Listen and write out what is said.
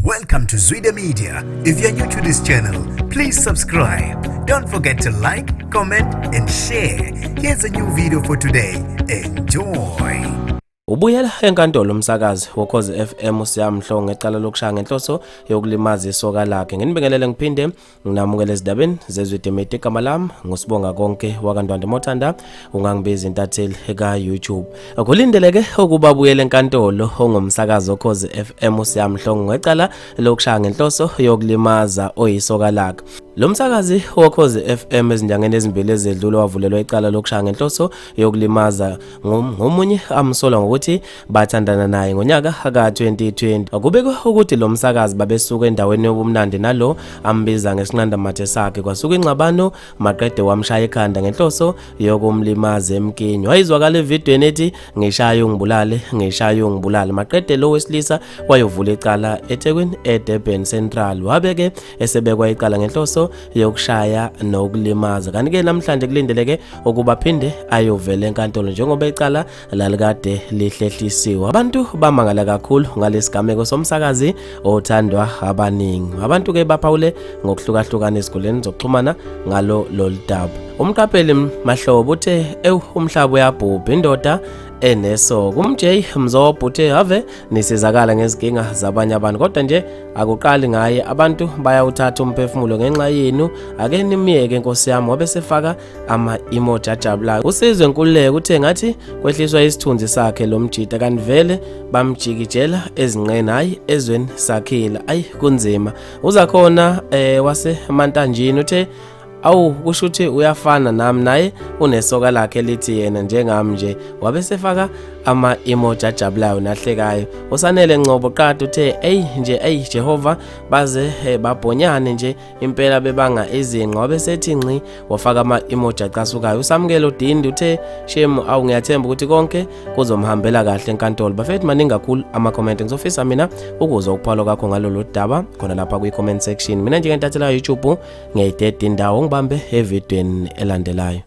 Welcome to Zwida Media. If you're new to this channel, please subscribe. Don't forget to like, comment and share. Here's a new video for today. Enjoy. Ubuyela enkantolo umsakazi woKhozi FM uSiyamhlongo ngecala lokushaya ngenhloso yokulimaza isoka lakhe. Nginibingelele ngiphinde nginamukele ezidabeni zezwide media igama lami ngusibonga konke wakandwande Mothanda ungangibiza intatheli eka YouTube. Akulindeleke ukuba buyele enkantolo ongumsakazi woKhozi FM uSiyamhlongo ngecala lokushaya ngenhloso yokulimaza oyisoka lakhe. Lo msakazi woKhozi FM ezinyangeni ezimbili ezedlule wavulelwa icala lokushaya ngenhloso yokulimaza ngomunye amsola ngokuthi bathandana naye ngonyaka ka-2020. Akubekwa ukuthi lo msakazi babesuka endaweni yobumnandi nalo ambiza ngesinqandamathe sakhe kwasuka ingxabano maqede wamshaya ekhanda ngenhloso yokumlimaza emkini. Wayizwakala evidweni ethi ngishaya ungibulale maqede lo wesilisa wayovula icala eThekwini eDurban Central wabeke esebekwa icala ngenhloso yokushaya nokulimaza. Kanti-ke namhlanje kulindeleke ukuba phinde ayovela enkantolo njengoba icala lalikade lihlehlisiwe. Abantu bamangala kakhulu ngalesigameko somsakazi othandwa abaningi. Abantu-ke baphawule ngokuhlukahlukana ezikoleni zokuxhumana ngalo loludaba. Umqapheli Mahlobo uthe umhlaba uyabhubha indoda enesoko. UMJ Mzobho uthe ave nisizakala ngezinkinga zabanye abantu kodwa nje akuqali ngaye abantu bayawuthatha umphefumulo ngenxa yenu ake nimiyeke Nkosi yami. Wabesefaka ama-emoji ajabulayo. Usizwe Nkululeko uthe ngathi kwehliswa isithunzi sakhe lo mjida kanti vele bamjikijela ezinqeni hayi ezweni sakhila ayi kunzima. Uzakhona waseMantanjini uthe awu kusho ukuthi uyafana nami naye unesoka lakhe lithi yena njengami nje. Wabesefaka ama-emoji ajabulayo nahlekayo. Usanele Ngcobo qada uthe Jehova baze babhonyane nje impela bebanga izinqa. Wabesethi ngci wafaka ama-emoji acasukayo. Usamukelo Udindi uthe shemu awu ngiyathemba ukuthi konke kuzomhambela kahle enkantolo. Bafethu maningi kakhulu ama-comment ngizofisa mina ukuzwa ukuphawula kwakho ngalolu daba khona lapha kwi-comment section. Mina nje ngentathela YouTube ngiyayideda indawo ngibambe evidweni elandelayo.